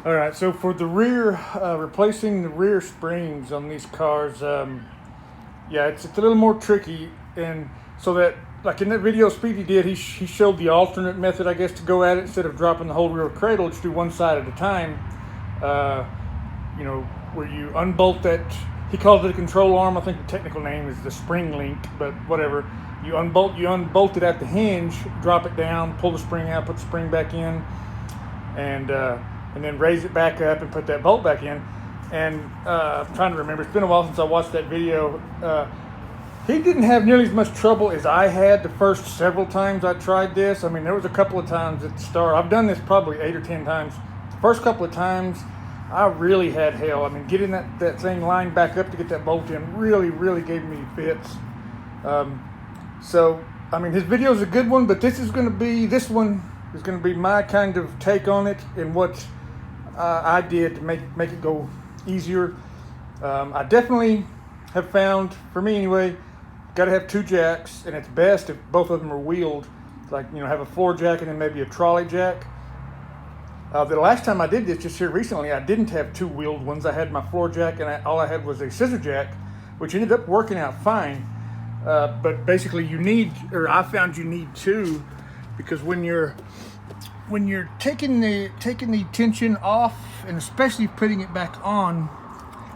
All right, so for the rear, replacing the rear springs on these cars, yeah, it's a little more tricky. And so that, like in that video Speedy did, he showed the alternate method, I guess, to go at it. Instead of dropping the whole rear cradle, just do one side at a time. Uh, you know, where you unbolt that, he calls it a control arm. I think the technical name is the spring link, but whatever. You unbolt it at the hinge, drop it down, pull the spring out, put the spring back in, and then raise it back up and put that bolt back in. And I'm trying to remember, it's been a while since I watched that video. He didn't have nearly as much trouble as I had the first several times I tried this. I mean, there was a couple of times at the start. I've done this probably 8 or 10 times. The first couple of times, I really had hell. I mean, getting that thing lined back up to get that bolt in really gave me fits. So, I mean, his video is a good one, but this one is going to be my kind of take on it and what I did to make it go easier. I definitely have found, for me anyway, got to have 2 jacks, and it's best if both of them are wheeled. Like, you know, have a floor jack and then maybe a trolley jack. The last time I did this, just here recently, I didn't have 2 wheeled ones. I had my floor jack, and all I had was a scissor jack, which ended up working out fine. But basically, I found you need 2, because when you're taking the tension off, and especially putting it back on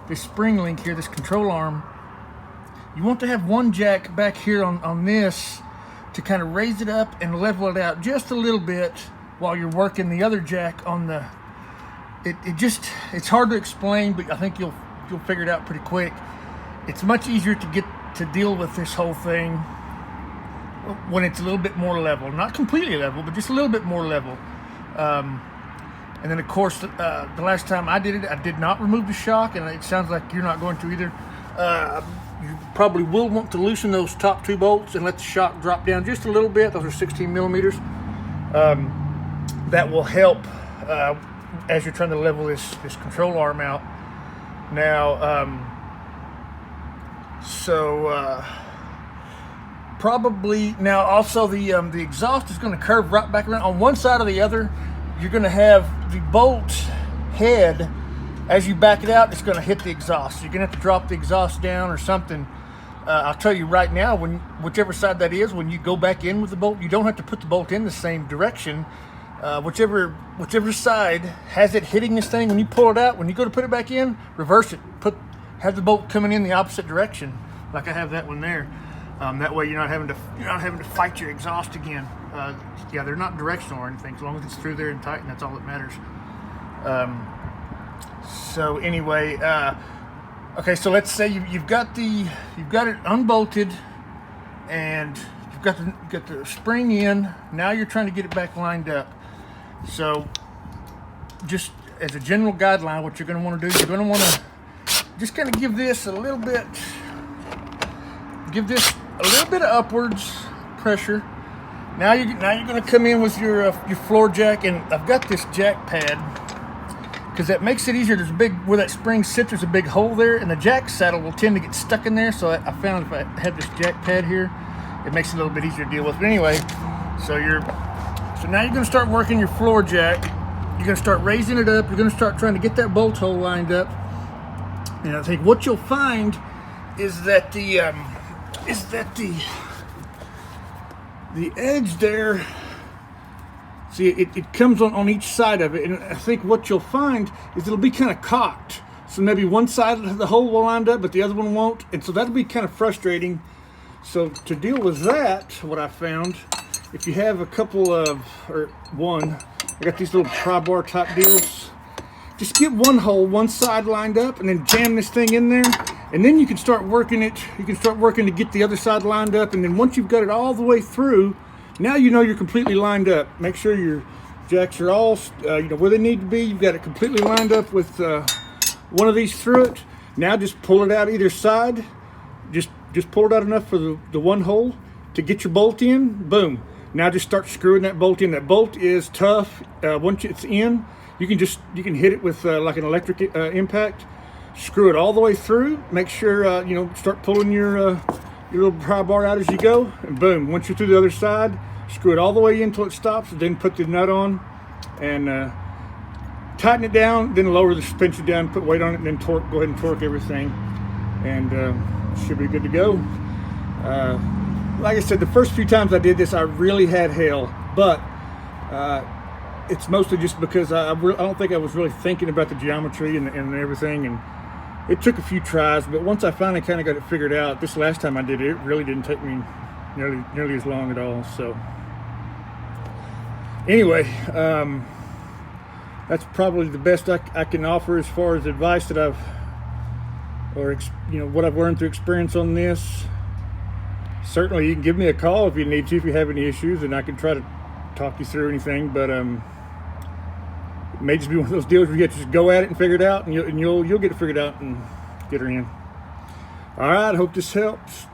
this spring link here, this control arm, you want to have 1 jack back here on this to kind of raise it up and level it out just a little bit while you're working the other jack on the. It's hard to explain, but I think you'll figure it out pretty quick. It's much easier to deal with this whole thing when it's a little bit more level, not completely level, but just a little bit more level. And then, of course, the last time I did it, I did not remove the shock, and it sounds like you're not going to either. You probably will want to loosen those top 2 bolts and let the shock drop down just a little bit. Those are 16 millimeters. That will help as you're trying to level this control arm out. Now, probably now also the exhaust is going to curve right back around on one side or the other. You're going to have the bolt head, as you back it out, it's going to hit the exhaust. You're going to have to drop the exhaust down or something. I'll tell you right now, whichever side that is, when you go back in with the bolt, you don't have to put the bolt in the same direction. Whichever side has it hitting this thing, when you pull it out, when you go to put it back in, reverse it. Have the bolt coming in the opposite direction, like I have that one there. That way you're not having to fight your exhaust again. Yeah, they're not directional or anything. As long as it's through there and tight, and that's all that matters. So anyway, okay. So let's say you've got it unbolted, and you've got the spring in. Now you're trying to get it back lined up. So just as a general guideline, what you're going to want to do, you're going to want to just kind of give this a little bit of upwards pressure. Now you're going to come in with your floor jack, and I've got this jack pad because that makes it easier. There's where that spring sits, there's a big hole there, and the jack saddle will tend to get stuck in there. So I found if I have this jack pad here, it makes it a little bit easier to deal with. But anyway, so now you're going to start working your floor jack. You're going to start raising it up. You're going to start trying to get that bolt hole lined up. And I think what you'll find is that the edge there, see, it comes on each side of it, and I think what you'll find is it'll be kind of cocked. So maybe one side of the hole will line up, but the other one won't, and so that'll be kind of frustrating. So to deal with that, what I found, if you have I got these little pry-bar type deals. Just get one side lined up, and then jam this thing in there, and then you can start working it. You can start working to get the other side lined up, and then once you've got it all the way through, now you know you're completely lined up. Make sure your jacks are all where they need to be. You've got it completely lined up with one of these through it. Now just pull it out either side. Just pull it out enough for the one hole to get your bolt in. Boom. Now just start screwing that bolt in. That bolt is tough. Once it's in, you can hit it with like an electric impact. Screw it all the way through. Make sure start pulling your little pry bar out as you go, and boom. Once you're through the other side, screw it all the way in until it stops, and then put the nut on, and tighten it down, then lower the suspension down, put weight on it, and then go ahead and torque everything, and should be good to go. Like I said, the first few times I did this, I really had hell, but it's mostly just because I don't think I was really thinking about the geometry and everything, and it took a few tries, but once I finally kind of got it figured out, this last time I did it, it really didn't take me nearly as long at all. So anyway, that's probably the best I can offer as far as advice that what I've learned through experience on this. Certainly you can give me a call if you need to, if you have any issues, and I can try to talk you through anything, but it may just be one of those deals where you just go at it and figure it out, and you'll get it figured out and get her in. All right, I hope this helps.